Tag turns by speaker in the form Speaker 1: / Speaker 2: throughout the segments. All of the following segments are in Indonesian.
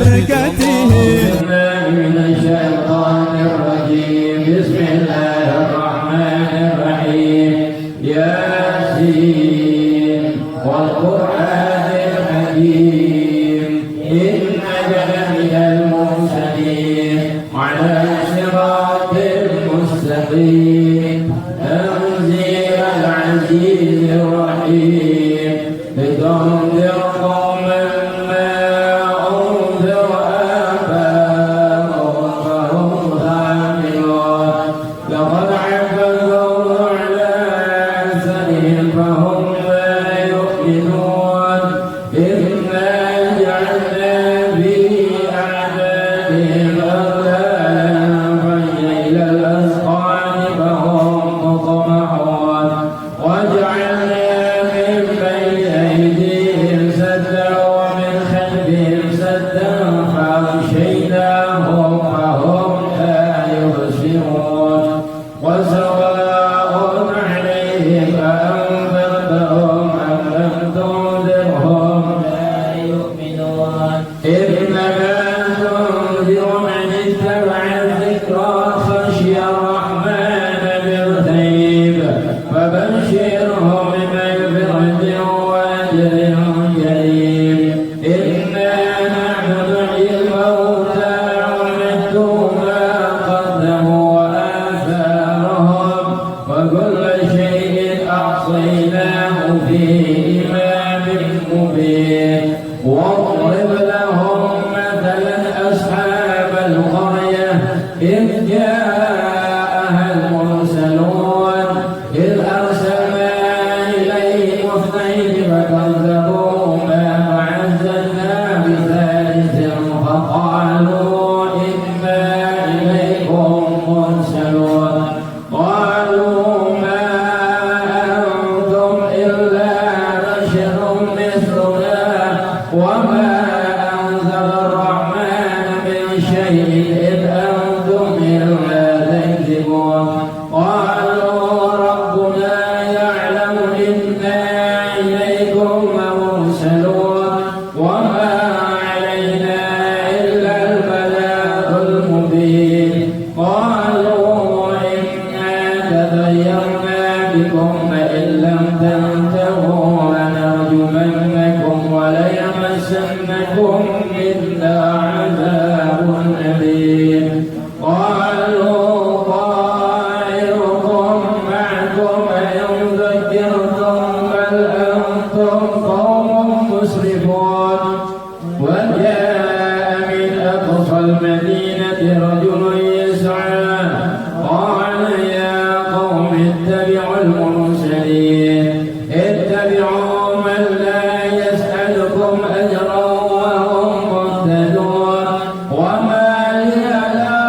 Speaker 1: بركته.
Speaker 2: من الشيطان الرجيم. بسم الله الرحمن الرحيم. ياسين والقرآن الحكيم إنك لمن المرسلين على صراط مستقيم تنزيل العزيز الرحيم لتنذر قوما ما أنذر آباؤهم فهم غافلون. لقد عفا الله على أكثرهم فهم لا يؤمنون. إنا جعلنا في أعدادهم أغلالا فهي إلى الأذقان فهم مقمحون. وجعلنا من بين أيديهم سدا ومن خلفهم سدا فأغشيناهم فهم لا يبصرون. وسواء عليهم أأنذرتهم أم لم تنذرهم لا يؤمنون. إنما تنذر من اتبع الذكر خشي الرحمن بالغيب فبشرهم بمغفرة وأجر كريم. إنا نحن نحيي الموتى ونكتب ما قدموا وآثارهم وكل شيء أحصيناه في إمام مبين. واضرب لهم مثلا أصحاب القرية إذ جاءها المرسلون إذ أرسلنا إليهم اثنين فكذبوهما فعززنا بثالث فقالوا إنا إليكم مرسلون. قالوا ما أنتم إلا بشر مثلنا وما أنزل الرحمن من شيء إذ أنتم إلا تكذبون. قالوا ربنا يعلم إنا إليكم مرسلون وما علينا إلا البلاغ المبين. قالوا إنا تطيرنا بكم فإن لم تنتهوا لنرجمنكم وليمسنكم منا عذاب أليم. قالوا طائركم معكم إن ذكرتم بل أنتم قوم مسرفون. وجاء من أقصى المدينة رجل يسعى قال يا قوم اتبعوا المرسلين اتبعوا من لا يسألكم أجرا وهم مهتدون. وما لي لا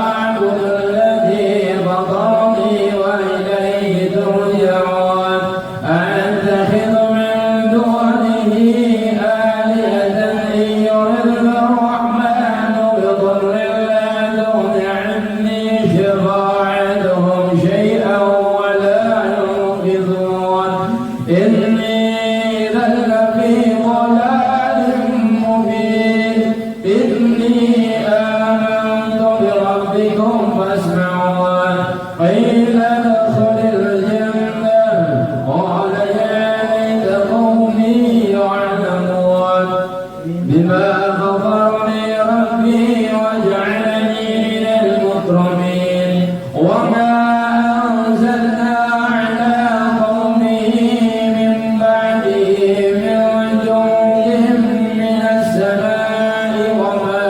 Speaker 2: أعبد الذي فطرني وإليه ترجعون. أأتخذ من دونه آلهة إن يردنا الرحمن بضر لا تغن عني شفاعتهم شيئا ولا ينقذون. إني إذا لفي ضلال مبين. إني آمنت بربكم فاسمعون. قيل ادخل الجنة قال يا ليت قومي يعلمون. بما غفرني ربي وجعلني من المكرمين. وما أنزلنا على قومه من بعده من جند من السماء وما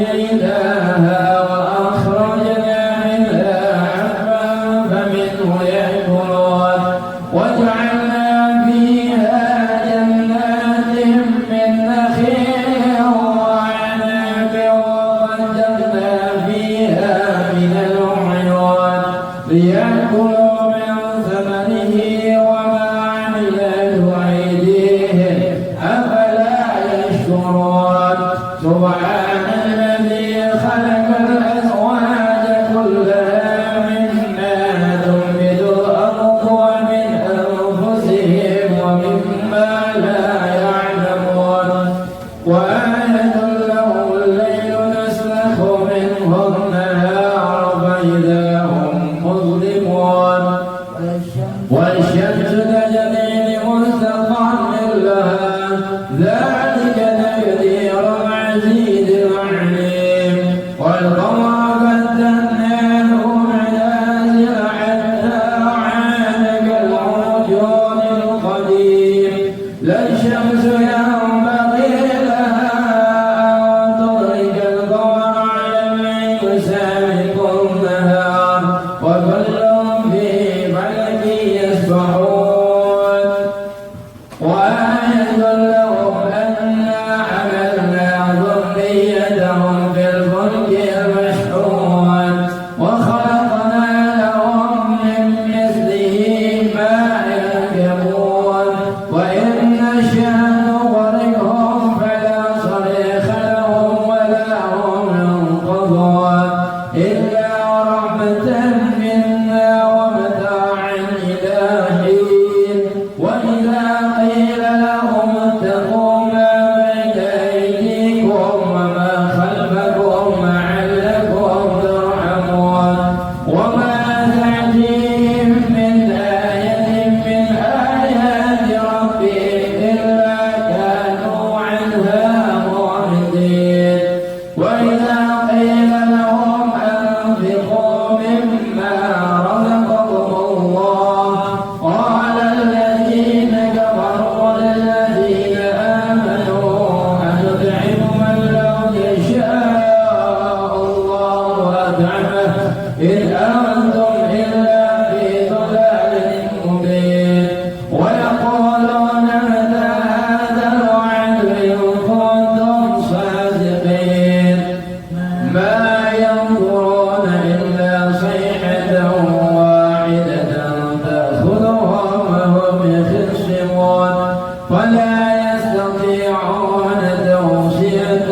Speaker 2: أحييناها وأخرجنا منها حبا فمنه يأكلون وجعلنا فيها جنات من نخيل وعنب وفجرنا فيها من العيون ليأكلوا من ثمره وما عملته أيديهم أفلا يشكرون سبحان الذي خلق الأزواج كلها مما تنبت الأرض ومن أنفسهم ومما لا يعلمون وآية له الليل نسلخ منه النهار فإذا هم مظلمون والشمس تجري لمستقر لها ذلك تقدير العزيز العليم والقمر بدلناه منازل حتى عاد كالعرجون القديم لا الشمس ينبغي لها أن تدرك القمر على سابق النهار وكل في فلك يسبحون وآية لهم أنا حملنا ذريتهم في الفلك المشحون وخلقنا لهم من مثله ما يركبون وإن نشأ نغرقهم فلا صريخ لهم ولا هم ينقذون إلا رحمة منا ومتاعا إلى حين وإذا قيل لهم اتقوا ما بين أيديكم وما خلفكم لعلكم ترحمون وما تأتيهم من آية من آيات ربهم إلا كانوا عنها معرضين وإذا قيل لهم أنفقوا مما رزقكم الله قال الذين كفروا للذين آمنوا أنطعم من لو يشاء الله أطعمه إن أنتم إلا في ضلال مبين ويقولون متى هذا الوعد إن كنتم صادقين ما ينظرون إلا صيحة واحدة تأخذهم وهم يخصمون فلا يستطيعون توصية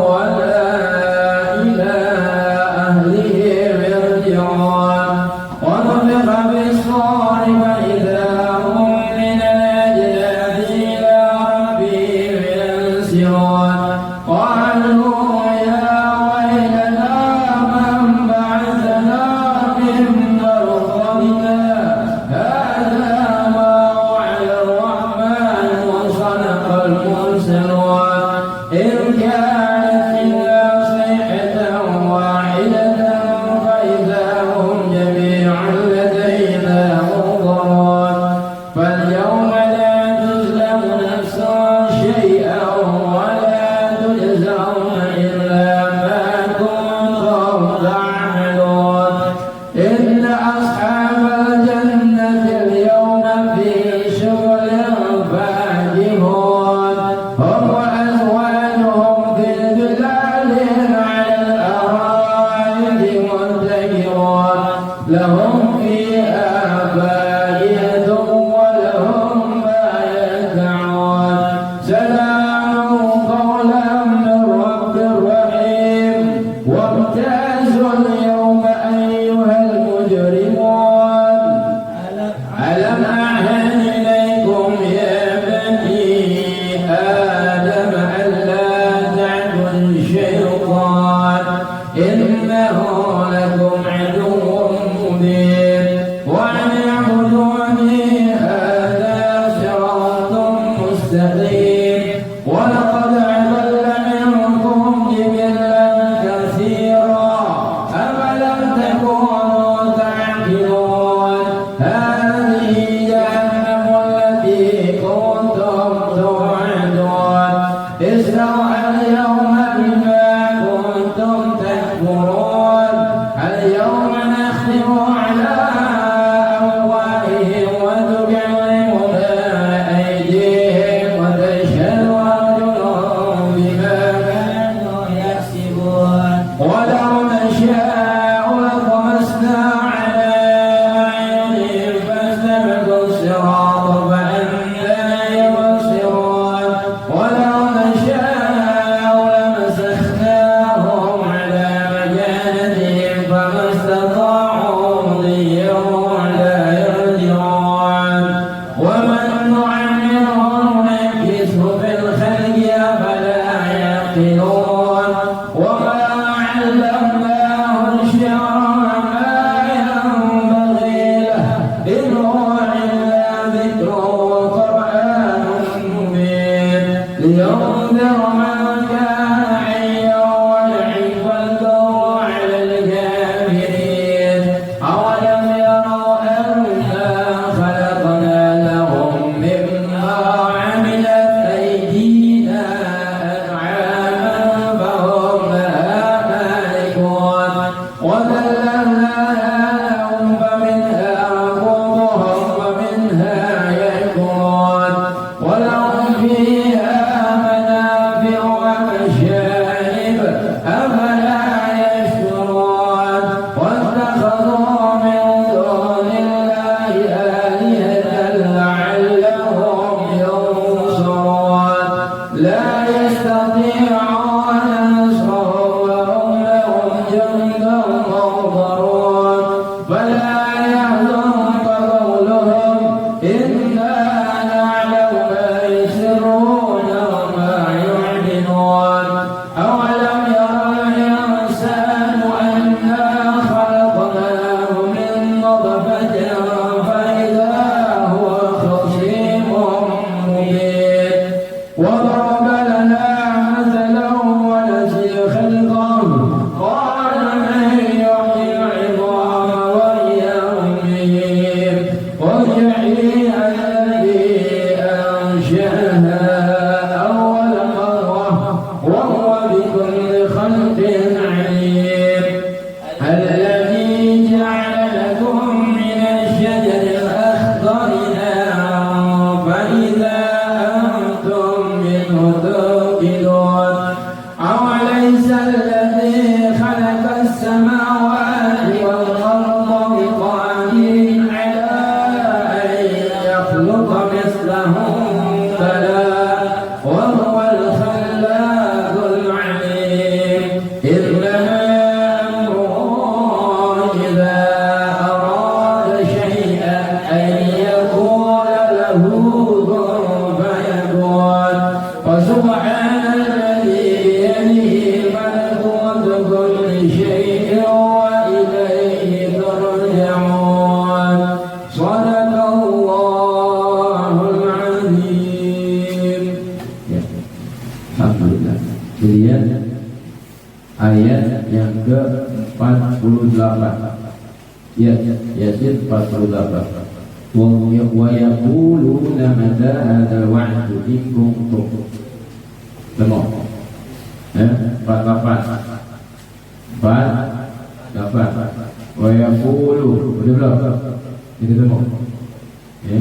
Speaker 2: ولا إلى أهلهم يرجعون ونفخ بالصور فإذا هم من الأجداث إلى ربهم ينسلون قالوا يا ويلنا عليم الذي جعل لكم من الشجر الأخضر نارا فإذا أنتم منه توقدون أوليس الذي خلق السماوات والأرض بقادر على أن يخلق مثلهم بلى وهو الخلاق العليم إنما أمره إذا أراد شيئا أن يقول له كن فيكون وسبحان الذي بيده ملكوت كل شيء وإليه ترجعون صدق الله العظيم. Alhamdulillah. Kemudian ayat yang ke-48. Ya, Yasin 48. Wa yaquluna mata hadzal wa'du in kuntum. Tengok. 48. Wa yaqulu. Boleh belum? Kita tengok. Ya.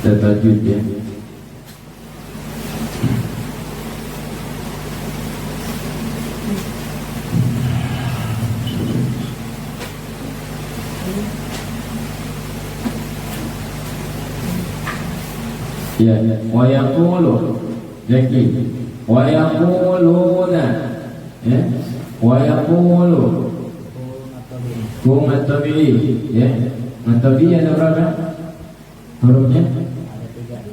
Speaker 2: Tajwid ya. Ya, wa yaqulu Zaki wa yaquluna ya, wa yaqulu kum at-tabi'i ya, at-tabi'i ada berapa hurufnya?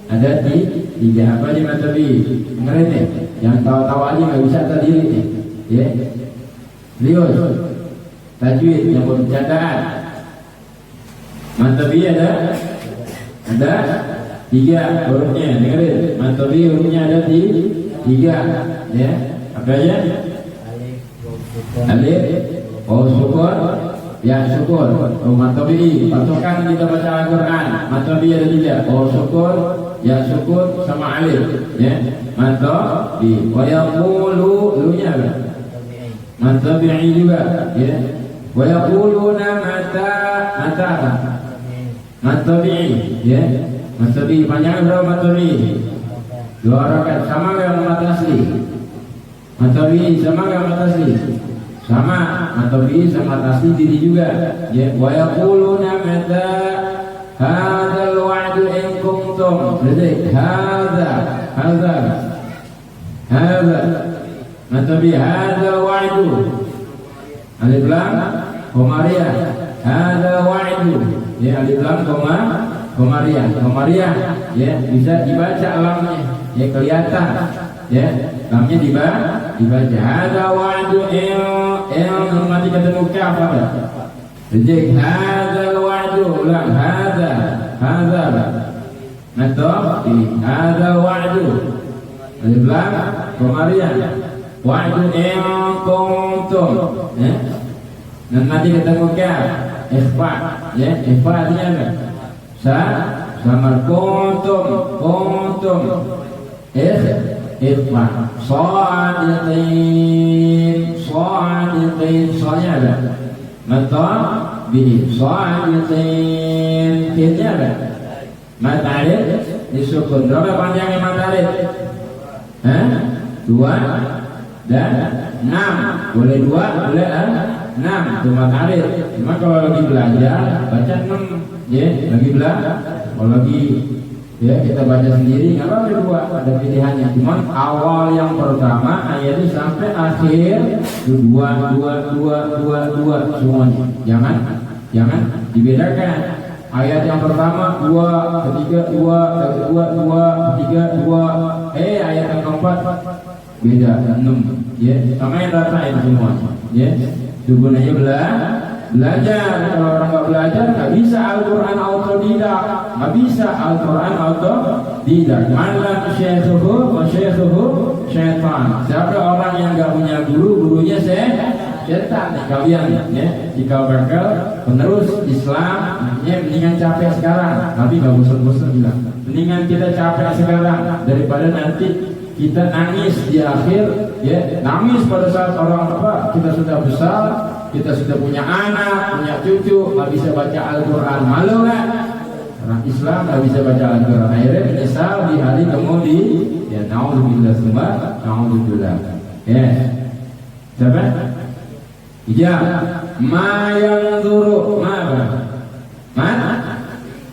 Speaker 2: Ada tiga. Apa aja at-tabi'i? Dengerin nih, yang tahu-tahu aja nggak bisa terdiri nih ya. Lihat tajwid yang bercandaan. At-tabi'i ada tiga hurufnya, dengerin. Matobi hurufnya ada tiga ya. Apa aja? Alif, waw sukun, ya sukun. Matobi, patokan kita baca Al-Quran. Matobi ada tiga, waw sukun, ya sukun, sama alif ya. Matobi. Wa yaqulu, lunya apa? Matobi'i juga ya. Wa yaquluna mata apa? Matobi'i ya. Matobi panjangnya berapa matobi? 2 rakaat. Sama nggak mat asli? Matobi sama nggak mat asli? Sama. Matobi sama mat asli diri juga. Ya. Wa yaquluna mata hadzal wa'du in kuntum. Berarti hadza. Matobi hadzal wa'du. Alif lam qamariyah. Hadzal wa'du. Ya, alif lam Komariah ya, bisa dibaca lamnya ya, kelihatan ya, lamnya dibaca. Hadza wa'du mati ketemu kaf apa? Jadi hadzal wa'du ulang hadza Nato hadza wa'du alif lam Komariah wa'du in kuntum ya. Dan nanti ketemu kaf ikhfa ya, ikhfa artinya apa? Sama kuntum ikhfa sadiqin soalnya ada mata bihi sadiqin kitnya ada matarif disukun. Berapa panjangnya matarif? 2 dan 6. Boleh 2 boleh 6 itu matarif. Cuma kalau lagi belajar baca 6 ya, lagi belajar. Kalau lagi ya kita baca sendiri nggak apa-apa, ada pilihannya. Cuman awal yang pertama ayat itu sampai akhir itu dua semuanya. Jangan dibedakan. Ayat yang pertama 2, ketiga 2, ketiga 2. Ayat yang keempat beda 6 ya. Sama yang rata itu semua ya. Tujuannya belajar. Kalau orang nggak belajar nggak bisa Al-Quran autodidak, nggak bisa Al-Quran autodidak. Malam syekhuhu wa syekhuhu syaitan. Siapa orang yang nggak punya guru, gurunya setan. Kalian ya, jika bakal penerus Islam, mendingan capek sekarang, tapi nggak bosan-bosan bilang. Mendingan kita capek sekarang daripada nanti kita nangis di akhir, ya, nangis pada saat orang apa kita sudah besar, kita sudah punya anak, punya cucu, nggak bisa baca Al-Quran, malu kan? Orang Islam nggak bisa baca Al-Quran, akhirnya menyesal di hari kemudian, ya, naudzubillah semua, naudzubillah, ya, siapa? Ya, ma yang duru,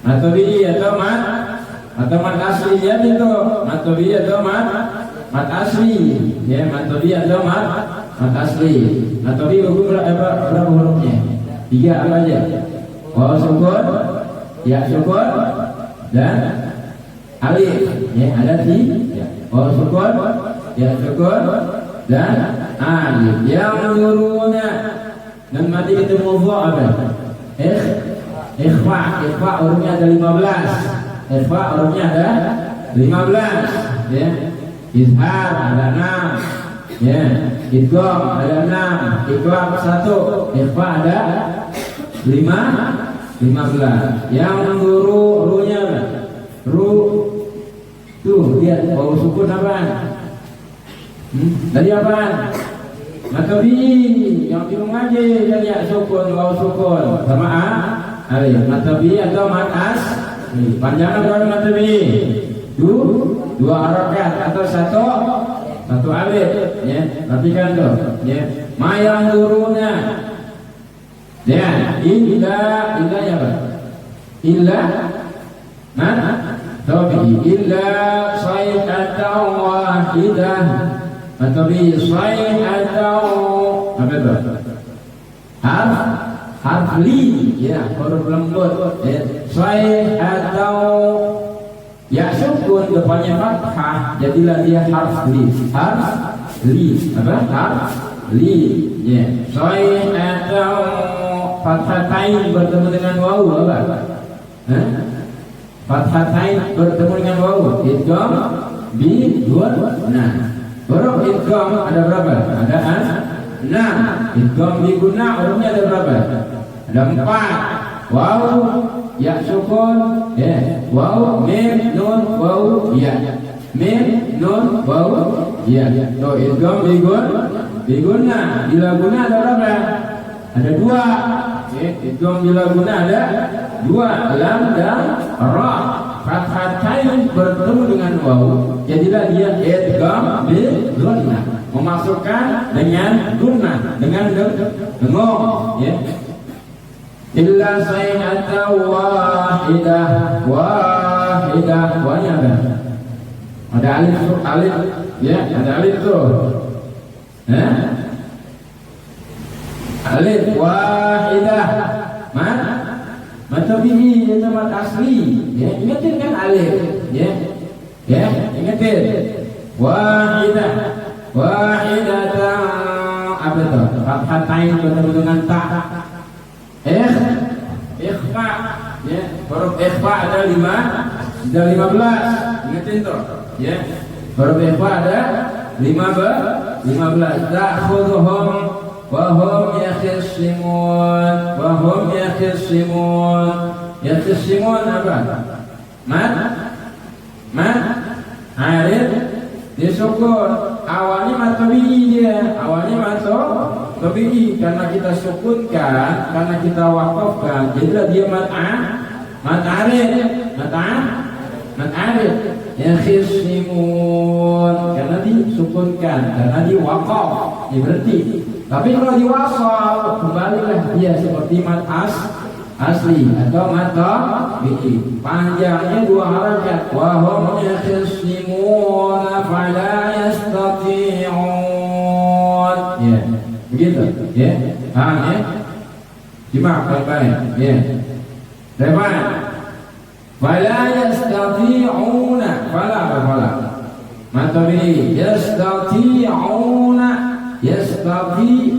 Speaker 2: atau bi atau mat asli ya itu matobi atau mat asli ya matobi atau mat asli matobi hukum berapa hurufnya 3 apa aja waw sukun ya sukun dan alif ya ada 3 waw sukun ya sukun dan alif yang menurunnya dan mati itu mudhu apa ikhfa hurufnya ada 15 ikhfa hurufnya ada 15 ya. Izhar ada 6 ya. Idgham ada 6 ikhfa 1 ikhfa ada 15 yang ru-nya ru tuh lihat bau sukun apa dari apa matobi yang bingung aja dari ya sukun bau sukun sama alif matobi atau matas panjangnya berapa matobi? 2 harakat atau 1 alif ya, perhatikan tuh ya. Mayang turunnya ya, illanya apa? Illa matobi illa sayhatan wahidah matobi sayhatan apa itu? Harf li ya, huruf lembut ya. Sai atau ya sukun depannya fathah jadilah dia harf li apa harf li ya. Sai atau fathatain bertemu dengan waw apa fathatain bertemu dengan waw idgham bi dua nah huruf idgham ada berapa ada 6 idgham bi guna hurufnya ada berapa ada 4 waw ya sukun ya waw mim nun waw ya mim nun waw ya to idgham bi guna bila guna ada berapa ada 2 ya idgham bila guna ada 2 lam dan ra fathatain bertemu dengan waw jadilah dia idgham bi guna memasukkan dengan guna dengan dengung ya. Illa sayhatan wahidah wanya ada alif ya ada alif tuh alif wahidah matobihi itu mat asli ya ingetin kan alif ya ingetin wahidatan apa itu fathatain bertemu dengan ta ikhfa ya huruf ikhfa ada 15 ingetin tuh ya huruf ikhfa ada 15 ta'khudhuhum wa hum yakhisimun apa mat arif disukun awalnya matobi dia awalnya matobi karena kita sukunkan karena kita wakafkan jadilah dia mat arif ya khisimun karena disukunkan karena diwakaf ya berarti tapi kalau diwasal kembalilah dia seperti mat asli atau mata bihi panjangnya 2 harakat wa hum yakhsimuna fala yastati'un ya begitu ya paham ya simak baik-baik ya depan fala yastati'una fala mata bihi yastati'una yastati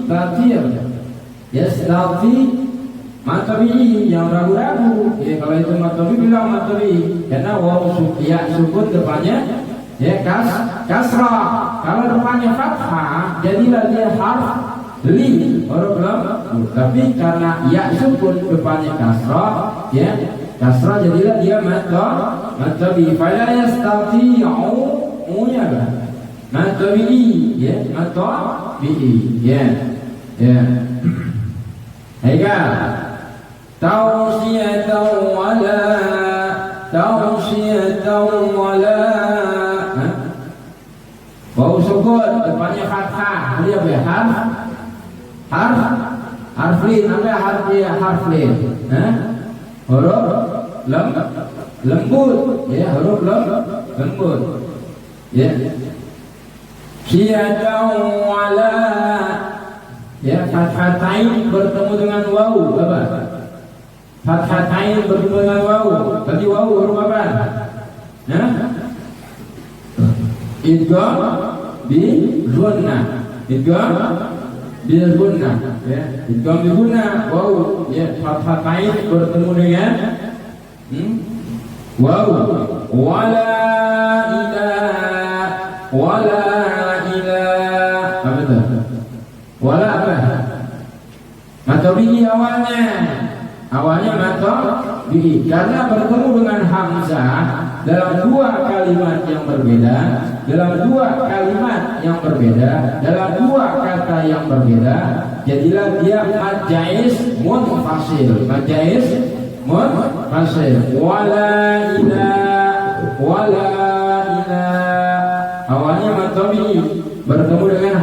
Speaker 2: matobi yang ragu-ragu ya kalau itu matobi bilang matobi karena waw ya sukun depannya ya kasrah kalau depannya fathah jadilah dia harf li huruf lam tapi karena ya sukun depannya kasrah ya kasrah jadilah dia matobi fala yastati'u nya Matabi'i, ya, matabi'i, ya, ya. Haikal, tausiyatan wala, tausiyatan wala. Wawu sukun depannya fathah, ini apa ya? Harflin, apa harfnya? Harflin, huruf lembut, ya, huruf lembut, ya. Siyatan wala, ya, fathatain bertemu dengan wawu, apa? Fathatain bertemu dengan wawu, tadi wawu huruf apa? Idgham bi gunnah, idgham bi gunnah, ya, idgham bi gunnah, wawu, ya, fathatain bertemu dengan wawu. Wala ilah, apa itu? Wala apa? Matabi'i awalnya matabi'i, karena bertemu dengan hamzah dalam dua kalimat yang berbeda, dalam dua kata yang berbeda, jadilah dia mad jaiz munfasil, wala ilah, awalnya matabi'i bertemu dengan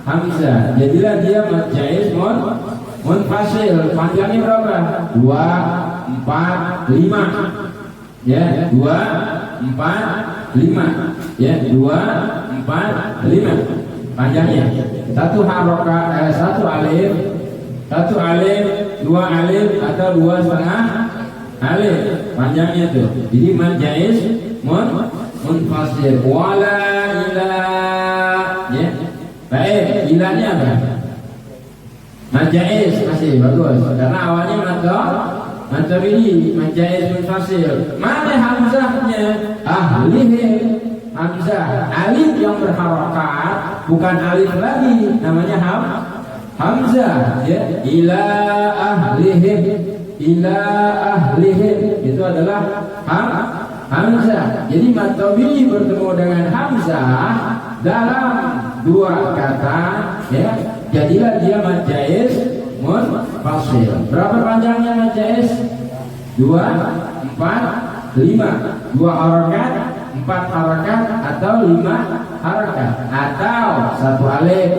Speaker 2: hamzah, jadilah dia mad jaiz munfasil. Panjangnya berapa? 2, 4, 5, ya, 2, 4, 5, ya, 2, 4, 5 panjangnya. Satu alif, 2 alif atau 2 setengah alif panjangnya tuh. Jadi mad jaiz munfasil. Wala ilah, ya. Baik, ilahnya apa? Mad jaiz, masih bagus karena awalnya matabi'i, mad jaiz munfasil. Mana hamzahnya? Hamzah alif yang berharokat, bukan alif lagi, namanya hamzah, ya. Ila ahlihim itu adalah hamzah. Jadi matabi'i bertemu dengan hamzah dalam dua kata, ya, jadilah dia mad jaiz munfasil. Berapa panjangnya mad jaiz? 2, 4, 5, 2 harakat, 4 harakat atau 5 harakat, atau 1 alif,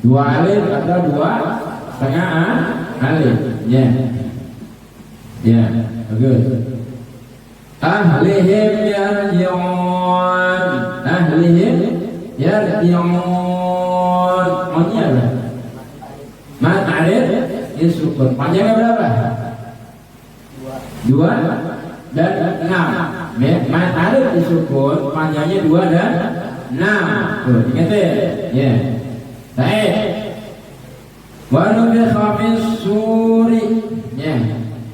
Speaker 2: 2 alif atau 2 setengah alif, ya, ya, bagus. Ahlihim yarji'un, maunya apa? Mad alif sukun, panjangnya berapa? 2 dan 6, ya. Mad alif sukun, panjangnya 2 dan 6. Tuh, ingetin, ya. Baik. Wa nufikha fis suri, ya.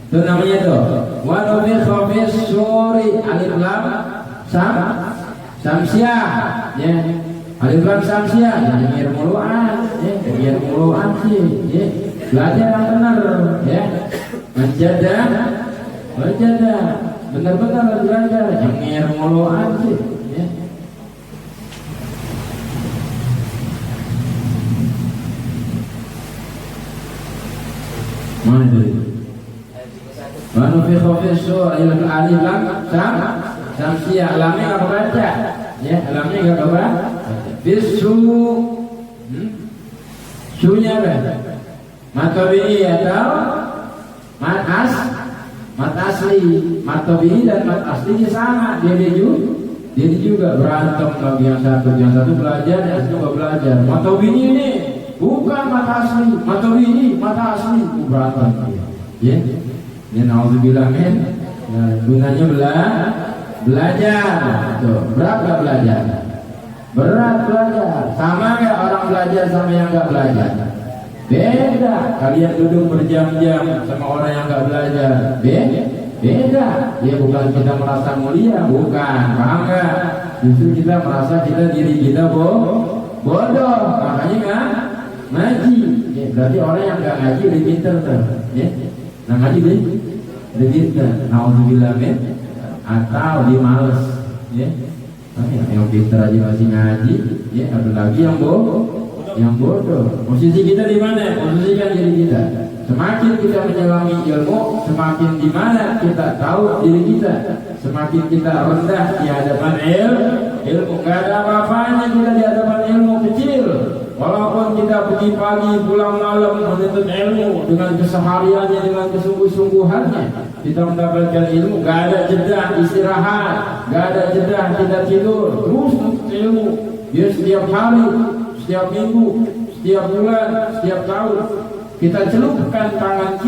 Speaker 2: Itu namanya tuh. Wa nufikha fis suri, alif lam samsiah, ya. Alif lam samsiah, jangan muluan, ya. Jangan muluan sih, ya. Belajar yang benar, ya. Menjadah, benar-benar belajar, jangan muluan sih, ya. Mana itu? Manu fi khafis sur alif lam samsiah, lamnya enggak kebaca, ya, lamnya enggak kebaca. Fisu, sunya apa? Matabi'i atau mad asli. Matabi'i dan mad aslinya sama, dia juga berantem lagi, yang satu belajar, yang satu enggak belajar. Matabi'i ini bukan mad asli, matabi'i mad asli, berantem, ya. Ya, naudzubillah min. Nah, gunanya belajar. Tuh, berat gak belajar? Berat belajar. Sama nggak orang belajar sama yang nggak belajar? Beda. Kalian duduk berjam-jam sama orang yang nggak belajar. Beda. Ya, bukan kita merasa mulia, bukan. Paham nggak? Justru kita merasa diri kita bodoh. Makanya nggak ngaji. Ya, berarti orang yang nggak ngaji lebih pintar tuh. Ya. Nah, ngaji lebih pintar. Naudzubillah min, atau dia males, ya. Yang pintar aja masih ngaji, ya ada lagi yang bodoh. Posisi kita di mana? Posisikan diri kita. Semakin kita menyelami ilmu, semakin di mana kita tahu diri kita. Semakin kita rendah di hadapan ilmu, nggak ada apa-apanya kita di hadapan ilmu kecil. Walaupun kita pergi pagi pulang malam menuntut ilmu dengan kesehariannya, dengan kesungguh-sungguhannya, kita mendapatkan ilmu, nggak ada jeda istirahat, nggak ada jeda kita tidur, terus menuntut ilmu. Dia setiap hari, setiap minggu, setiap bulan, setiap tahun. Kita celupkan tangan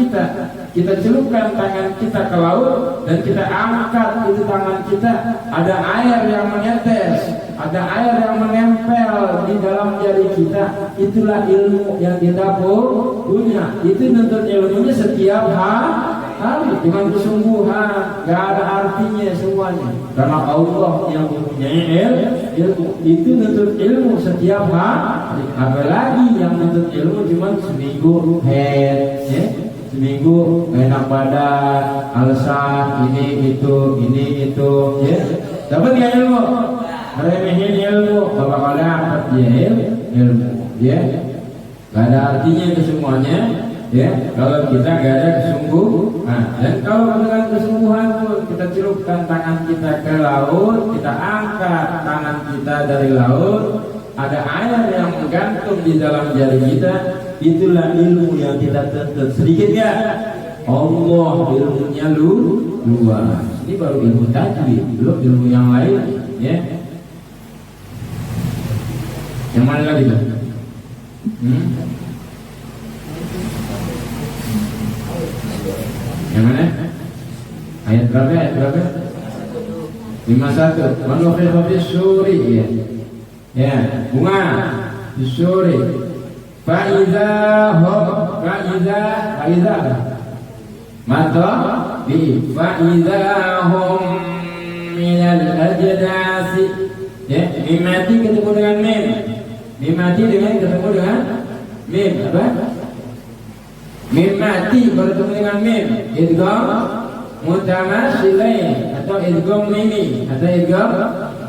Speaker 2: kita ke laut dan kita angkat itu tangan kita, ada air yang menetes, ada air yang menempel di dalam jari kita. Itulah ilmu yang kita punya. Itu nuntut ilmunya setiap hari dengan kesungguhan, gak ada artinya semuanya. Karena Allah yang mempunyai ilmu, itu nuntut ilmu setiap hari. Apalagi yang nuntut ilmu cuma seminggu head, ya? Seminggu enak badan, alasan ini itu, ya. Dapat nggak ilmu? Meremehin ilmu, bakal dapat ya ilmu, ya. Gak ada artinya itu semuanya. Ya, kalau kita gak ada kesungguhan, dan kalau dengan kesungguhan pun kita celupkan tangan kita ke laut, kita angkat tangan kita dari laut, ada air yang menggantung di dalam jari kita, itulah ilmu yang kita tuntut. Sedikit ya, Allah ilmunya luas. Ini baru ilmu tajwid, belum ilmu yang lain, ya. Yang mana lagi tuh? Yang mana? Ayat berapa? 51. Wa nufikha fis-suri, ya. Ya, bunga fis-suri. Fa idza mata bi fa idza hum minal ajdasi. Ya, mim mati ketemu dengan mim. Mim mati dengan ketemu dengan mim apa? Mim mati bertemu dengan mim, idgham mutamatsilain atau idgham mimi atau idgham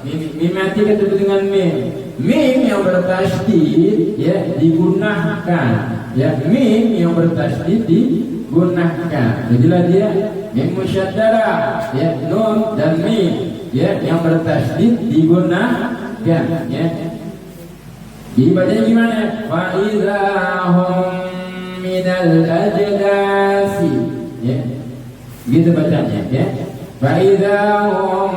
Speaker 2: mimi. Mim mati ketemu dengan mim. Mim yang bertasydid ya digunakan. Ya, mim yang bertasydid digunakan. Jadilah dia mim musyaddarah ya, nun dan mim ya yang bertasydid digunakan ya. Dibacanya gimana? Fa idza hum minal ajdasi, ya, gitu bacanya, ya. Fa idza hum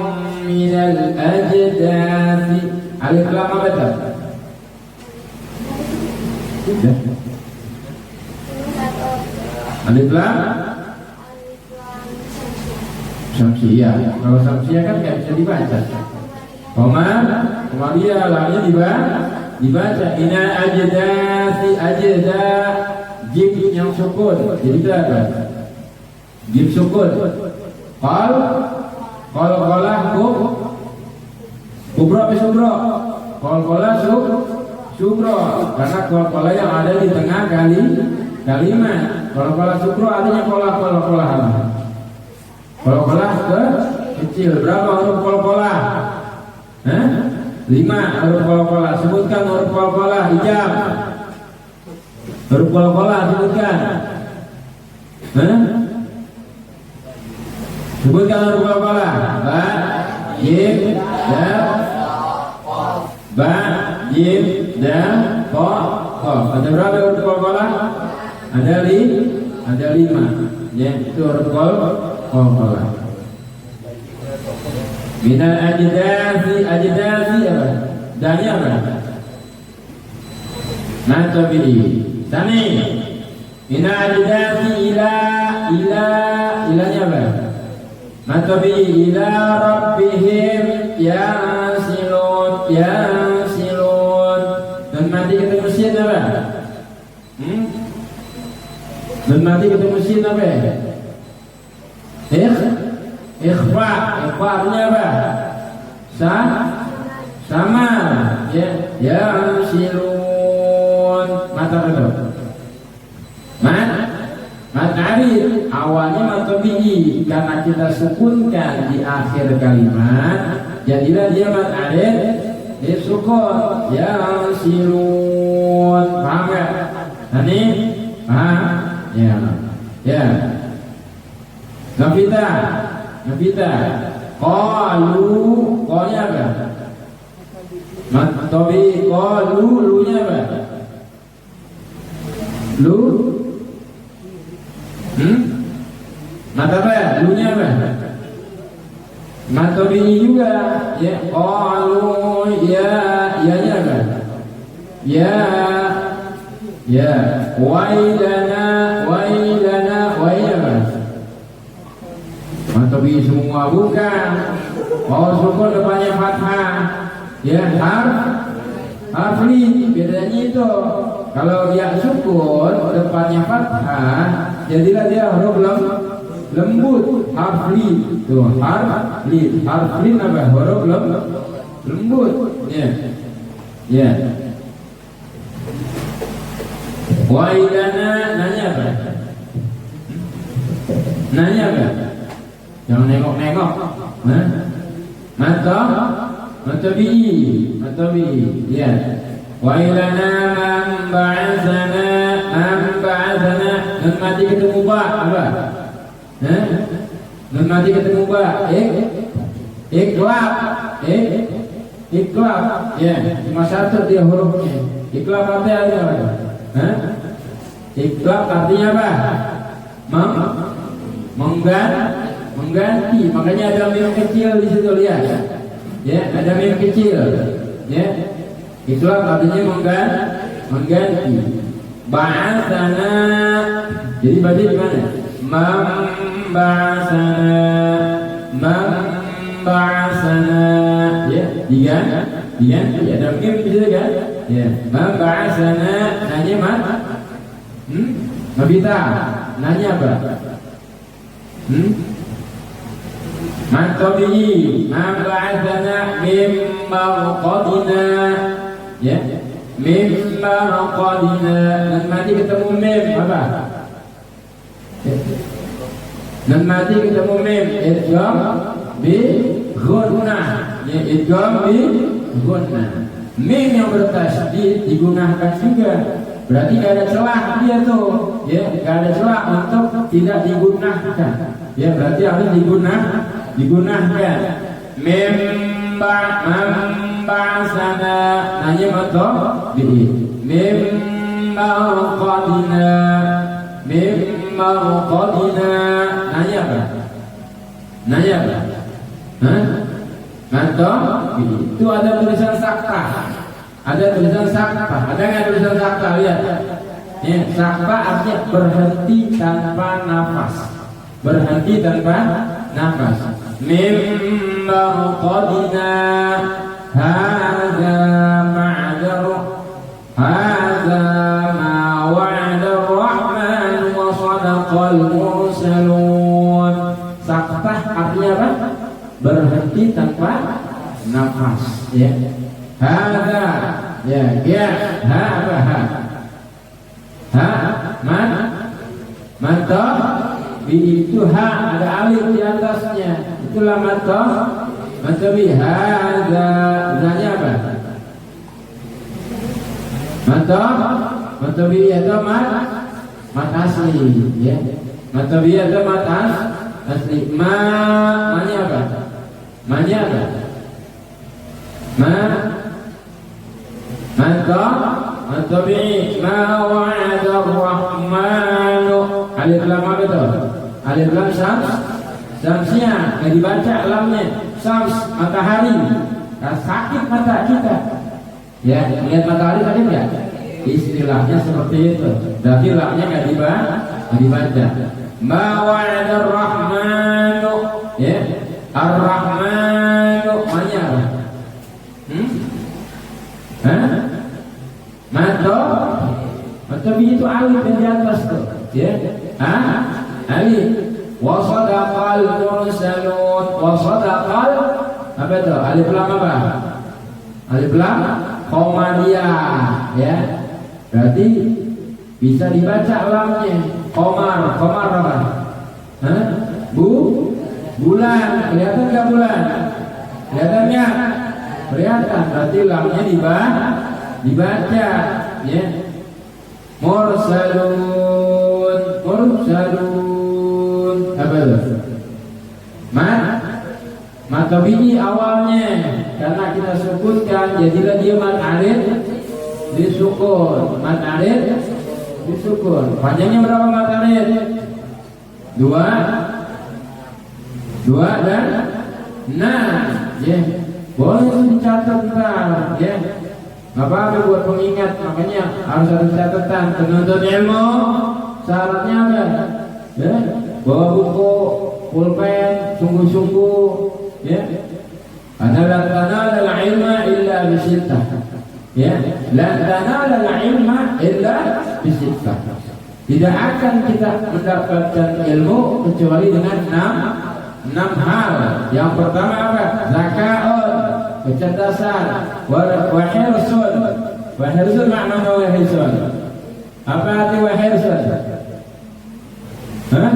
Speaker 2: minal ajdasi, alif lam apa itu? Alif lam Syamsiyah. Kalau Syamsiyah kan nggak bisa dibaca. Komaria lamnya dibaca. Ina ajdasi, ajda jim yang sukun, jadi berapa? Jim sukun. Qal kubro apa subro? Qala subro, karena qala yang ada di tengah kalimat. Qala subro artinya qala ke kecil. Berapa huruf qala? 5 huruf qala. Sebutkan huruf qala hijab. Huruf qala sebutkan. Sebutkan huruf qala. Ba, jim, dal, ba, jim, dal, qaf. Ada berapa huruf qala? Ada 5. Ya, itu huruf qala. Minal ajdasi apa? Dani apa? Natabi. Tani. Minal ajdasi ilanya apa? Natabi ila rabbihim yasilun. Dan mati ketemu sin apa? Dan mati ketemu sin apa? Ikhfa artinya apa? Sama ya silun. Mata itu awalnya matobi'i, karena kita sukunkan di akhir kalimat jadilah dia mat alif sukun yang silun. Paham gak? Ini paham? Ya. Ya. Nafita. Qalu, qanya apa? Matobi, qalu, lunya apa? Lu? Mata apa? Lunya apa? Matobi juga. Ya, qalu, ya, nya apa? Ya. Wailana, apa? Matobi semua bukan. Oh, sukun depannya fathah. Ya, harf li, bedanya itu. Kalau dia sukun depannya fathah, jadilah dia huruf lembut. Harf li. Tuh, harf li apa? Huruf lembut. Ya. Wailana, nanya apa? Jangan nengok. Matobi. Ya. Wailana man ba'athana. Nun mati ketemu ba apa? Nun mati ketemu ba. Iklab. Ya, cuma satu dia hurufnya. Iklab artinya apa? Iklab artinya apa? Mengganti. Makanya ada mim kecil di situ, lihat. Ya, ada mim kecil. Ya. Iklab artinya mengganti. Ba'atsana. Jadi baca di mana? Ba'atsana. Ya, diganti. Ada mim di situ kan? Ya. Ba'atsana. Nanya man? Nabita. Nanya apa? Matobi, man ba'athana mim marqadina. Ya, mim marqadina. Dan mati ketemu mim apa? Dan mati ketemu mim idgham bi ghunnah. Ya, idgham bi ghunnah. Mim yang bertasydid digunakan juga. Berarti gak ada celah dia tuh, ya, gak ada celah untuk tidak digunakan. Ya, berarti harus digunakan. Memba'asana, nanya matoh bihi. Mimmarqadina, nanya apa? Matoh bihi. Itu ada tulisan sakta. Ada nggak tulisan sakta? Lihat. Ya, sakta artinya berhenti tanpa nafas. Mimma qadina hadza ma wa'ada ar-rahman wa sadaqal mursalun. Sakta artinya apa? Berhenti tanpa nafas. Ya. Hadza, ya, apa? Matoh bi itu ada alif di atasnya. Itulah matoh bi hadza. Zanya apa? Matoh bi itu mat asli, ya. Matoh bi itu mat asli. Manya apa? Matobi ma wa'ada ar-rahmanu. Alif lam apa itu? Alif lam syamsiyah. Yang dibaca lamnya syams, matahari. Sakit mata kita. Ya, lihat matahari sakit ya? Istilahnya seperti itu. Tapi lamnya nggak dibaca. Ma wa'ada ar-rahmanu. Ya, ar-rahmanu mana apa? Matobi itu alif yang di atas tuh, ya. Alif. Wa sadaqal mursalun. Apa itu? Alif lam apa? Alif lam qomariyah, ya. Berarti bisa dibaca lamnya. Qomar apa? Bulan. Kelihatan nggak bulan? Kelihatannya? Kelihatan, berarti lamnya dibaca, ya. Mursalun, mursalun. Apa itu? Mat tabi'i awalnya, karena kita sukunkan, jadilah dia mat arid disukun. Mat arid disukun. Panjangnya berapa mat arid? Dua dan ya. Boleh dicatat ntar, ya. Nggak apa-apa buat pengingat, makanya harus ada catatan. Penuntut ilmu syaratnya apa? Ya, bawa buku, pulpen, sungguh-sungguh, ya. Karena la tanala al-ilma illa bisittah. Ya, la tanala al-ilma illa bisittah. Tidak akan kita mendapatkan ilmu kecuali dengan enam hal. Yang pertama apa? Zakaun, kecerdasan. Wahirsun. Wahirsun maknanya wahirsun. Apa arti wahirsun? Hah?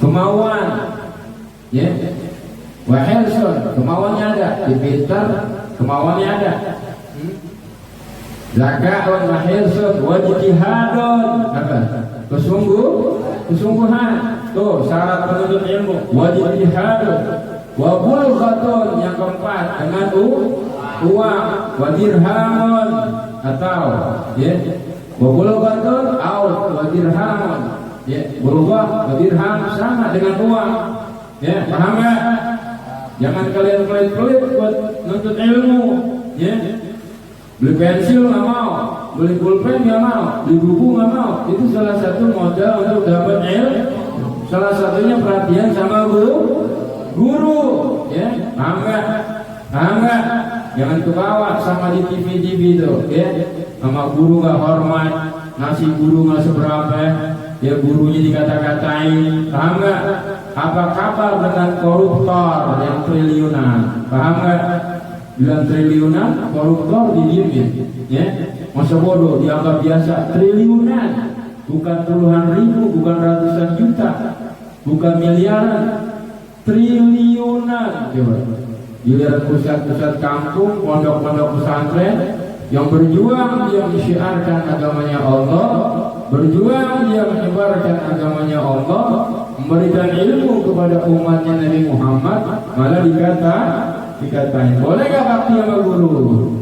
Speaker 2: Kemauan. Ya. Wahirsun, kemauannya ada. Dipintar, kemauannya ada. Zakaun, wahirsun, wajtihadun. Apa? Kesungguhan. Tuh syarat penuntut ilmu. Wajtihadun. Wa bulghatun, yang keempat dengan uang. Wa dirhamun, atau ya. Wa bulghatun au wa dirhamun. Ya, bulghah wa dirham sama dengan uang. Ya, paham enggak? Jangan kalian pelit-pelit buat nuntut ilmu, ya. Beli pensil nggak mau, beli pulpen nggak mau, beli buku nggak mau. Itu salah satu modal untuk dapat ilmu. Salah satunya perhatian sama guru, ya. Paham nggak? Jangan kebawa sama di TV itu, ya. Sama guru nggak hormat, ngasih guru nggak seberapa, ya gurunya dikata-katain. Paham nggak? Apa kabar dengan koruptor yang triliunan? Paham nggak? Bilang triliunan, koruptor didiemin, ya. Masa bodoh dianggap biasa. Triliunan, bukan puluhan ribu, bukan ratusan juta, bukan miliaran, triliunan. Coba dilihat pusat-pusat kampung, pondok-pondok pesantren yang berjuang dia mensyiarkan agamanya Allah, berjuang dia menyebarkan agamanya Allah, memberikan ilmu kepada umatnya Nabi Muhammad, malah dikatain boleh gak bakti sama guru?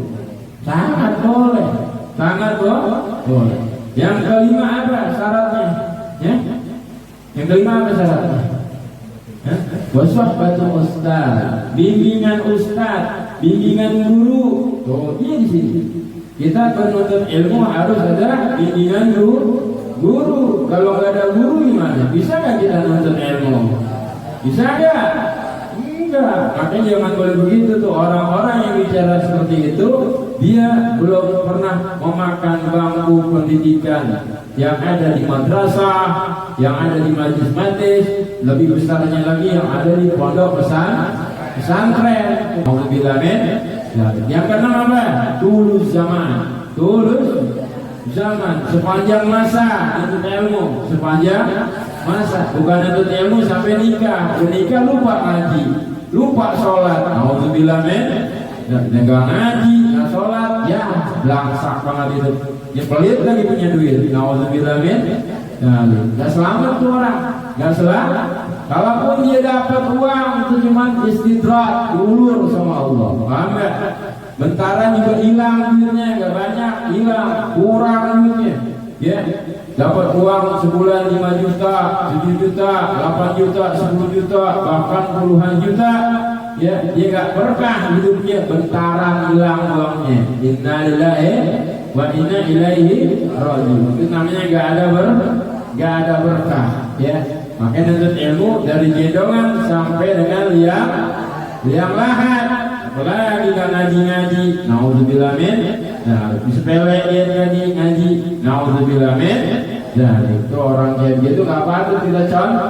Speaker 2: Sangat boleh, sangat boleh. Yang kelima apa syaratnya? Ya? Yang kelima apa syaratnya? Wasahbatu ustaz, bimbingan ustaz, bimbingan guru. Tuh iya di sini. Kita penuntut ilmu harus ada bimbingan guru. Kalau nggak ada guru gimana? Bisa nggak kita nuntut ilmu? Bisa nggak? Enggak. Makanya jangan boleh begitu tuh. Orang-orang yang bicara seperti itu, dia belum pernah memakan bangku pendidikan yang ada di madrasah, yang ada di majlis-majlis, lebih besarnya lagi yang ada di pondok pesantren. Alhamdulillah. Yang keenam apa? Tulus zaman. Sepanjang masa untuk ilmu, sepanjang masa. Bukan untuk ilmu sampai nikah. Nikah lupa ngaji, lupa sholat. Alhamdulillah. Nggak ngaji, nggak sholat, ya belangsak banget itu. Ya pelit lagi punya duit. Alhamdulillah. Nggak selamat tuh orang, nggak selamat. Kalaupun dia dapat uang itu cuma istidrak, diulur sama Allah. Paham nggak? Bentaran juga hilang duitnya, nggak banyak, hilang, kurang duitnya. Ya, dapat uang sebulan 5 juta, 7 juta, 8 juta, 10 juta, bahkan puluhan juta. Ya, dia nggak berkah hidupnya, bentaran hilang uangnya. Inna lillahi wa inna ilaihi raji'un. Itu namanya nggak ada berkah. Ya, makanya nuntut ilmu dari gendongan sampai dengan liang lahat. Apalagi nggak ngaji, naudzubillah min. Nah, disepelein ngaji, naudzubillah min. Nah, itu orang kayak gitu nggak patut kita contoh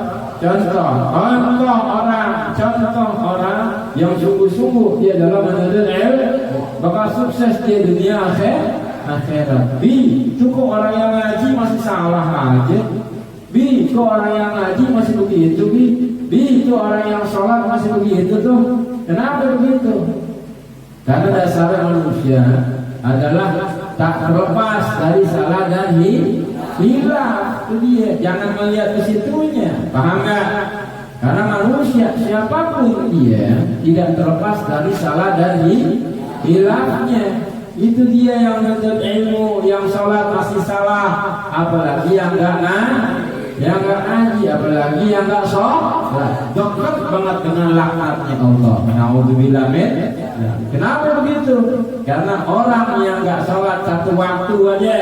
Speaker 2: orang yang sungguh-sungguh dia dalam menuntut ilmu, bakal sukses di dunia akhirat. Cukup orang yang ngaji masih salah aja. Bi, kok orang yang ngaji masih begitu, Bi? Bi, itu orang yang sholat masih begitu tuh. Kenapa begitu? Karena dasar manusia adalah tak terlepas dari salah dan hilaf. Itu dia. Jangan melihat ke situnya. Paham nggak? Karena manusia siapapun dia tidak terlepas dari salah dan hilafnya. Itu dia yang menuntut ilmu, yang sholat masih salah, apalagi yang nggak ngaji, apalagi yang nggak sholat, dekat banget dengan laknatnya Allah. Naudzubillah min. Kenapa begitu? Karena orang yang nggak sholat satu waktu aja,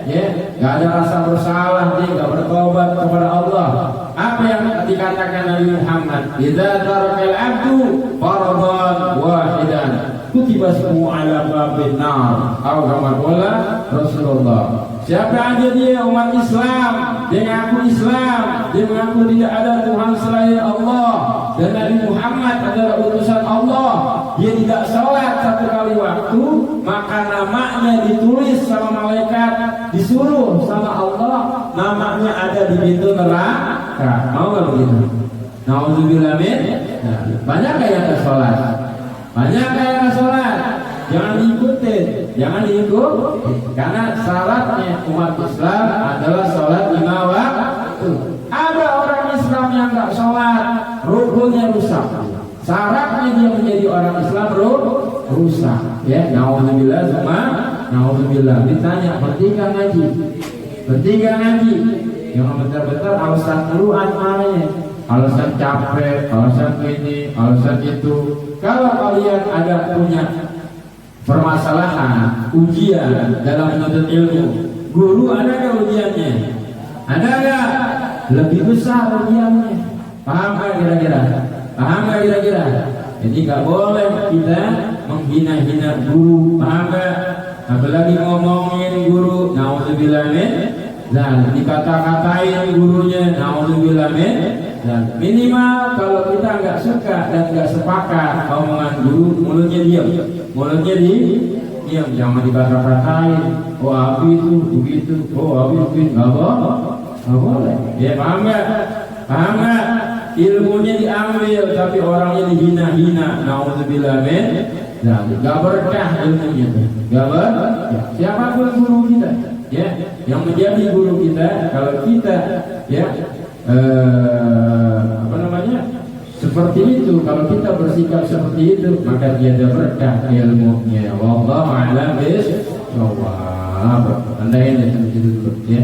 Speaker 2: ya, nggak ada rasa bersalah, dia nggak bertobat kepada Allah. Apa yang dikatakan Nabi Muhammad? Idza tarakal abdu fardhan wahidan kutiba ismuhu ala babin nar. Atau kama qala Rasulullah. Siapa aja dia umat Islam, dia mengaku Islam, dia mengaku tidak ada Tuhan selain Allah dan Nabi Muhammad adalah utusan Allah, dia tidak sholat satu kali waktu, maka namanya ditulis sama malaikat, disuruh sama Allah, namanya ada di pintu neraka. Mau nggak begitu? Naudzubillah min. Nah, banyak yang nggak sholat, banyak yang nggak sholat. Jangan diikutin, jangan diikut, karena syaratnya umat Islam adalah sholat 5 waktu. Ada orang Islam yang nggak sholat, rukunnya rusak. Syaratnya dia menjadi orang Islam rusak. Ya, naudzubillah semua, naudzubillah. Ditanya, bertiga ngaji, bertiga ngaji. Yang benar-benar alasan keluhan namanya, alasan capek, alasan ini, alasan itu. Kalau kalian ada punya permasalahan, ujian dalam menuntut ilmu, guru ada nggak ujiannya? Ada nggak? Lebih besar ujiannya. Paham nggak kira-kira? Paham nggak kira-kira? Jadi nggak boleh kita menghina-hina guru. Paham nggak? Apalagi ngomongin guru, naudzubillah min. Dan dikata-katain gurunya, naudzubillah min. Dan minimal kalau kita nggak suka dan nggak sepakat omongan guru, mulutnya diam, mulutnya diam, jangan dikata-katain. Oh Abi itu begitu, oh Abi begitu, nggak boleh. Ya paham nggak? Paham nggak? Ilmunya diambil, tapi orangnya dihina-hina. Naudzubillah min. Nah, nggak berkah ilmunya, nggak berkah. Siapapun guru kita, ya, yang menjadi guru kita, kalau kita, ya. Seperti itu, kalau kita bersikap seperti itu, maka dia ada berkah ilmunya. Wallahu a'lam bishawab. Anda ini seperti itu, ya.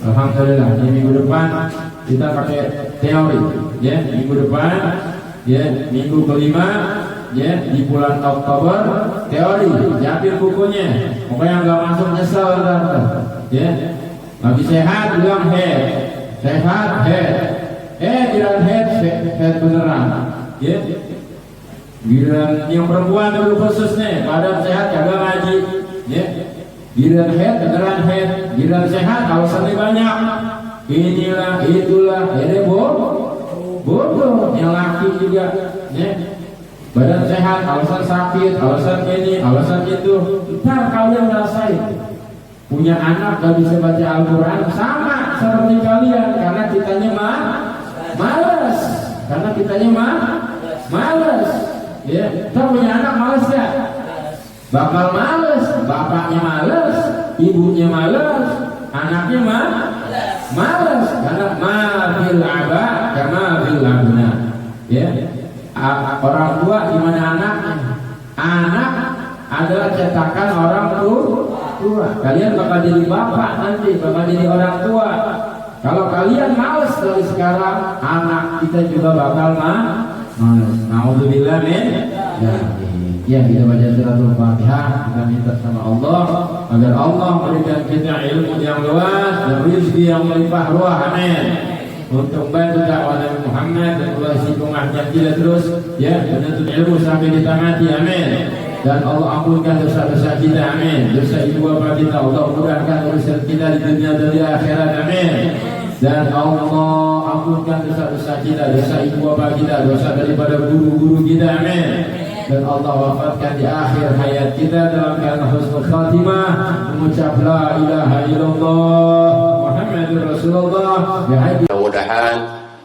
Speaker 2: Alhamdulillah, di minggu depan kita pakai teori, ya. Minggu depan, ya, minggu kelima, ya, di bulan Oktober, teori. Ambil bukunya. Pokoknya nggak masuk nyesal, ya. Lagi sehat bilang head. Sehat head, bilang head beneran, ya. Bilang yang perempuan dulu khususnya, badan sehat kagak ngaji, ya. Bilang head beneran head, bilang sehat alasannya banyak, inilah itulah, ini bodoh. Yang laki juga, ya. Badan sehat alasan sakit, alasan ini, alasan itu. Ntar kalian rasain. Punya anak gak bisa baca Al-Quran sama seperti kalian, karena kitanya malas, karena kitanya malas, ya. Kita punya anak malas ya, bakal malas, bapaknya malas, ibunya malas, anaknya malas, karena mafil aba kama fil abna, ya. Orang tua gimana anaknya? Anak adalah cetakan orang tua. Kalian bakal jadi bapak nanti, bakal jadi orang tua. Kalau kalian malas dari sekarang, anak kita juga bakal malas. Naudzubillah min. Ya, kita baca suratul Fatihah, kita minta sama Allah agar Allah berikan kita ilmu yang luas dan rezeki yang melimpah ruah. Amin. Untuk bantu dakwah Nabi Muhammad dan Allah istiqomahnya kita terus, ya, menuntut ilmu sampai ditamati. Amin. Dan Allah ampunkan dosa-dosa kita, amin. Dosa ibu bapa kita, Allah mudahkan urusan kita di dunia dan di akhirat, amin. Dan Allah ampunkan dosa-dosa kita, dosa ibu bapa kita, dosa daripada guru-guru kita, amin. dan Allah wafatkan di akhir hayat kita dalam keadaan husnul khatimah, mengucap la ilaha illallah Muhammadur Rasulullah.
Speaker 1: Mudah-mudahan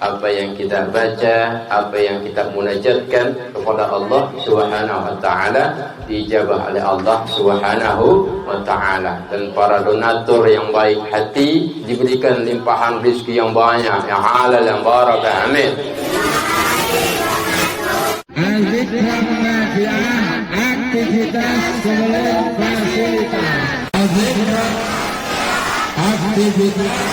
Speaker 1: apa yang kita baca, apa yang kita munajatkan kepada Allah Subhanahu wa taala dijabah oleh Allah Subhanahu wa taala, dan para donatur yang baik hati diberikan limpahan rezeki yang banyak, yang halal, yang barakah. Amin.
Speaker 3: Al-Zikra Nafi'ah, aktivitas sebelum fasilitas. Al-Zikra, aktivitas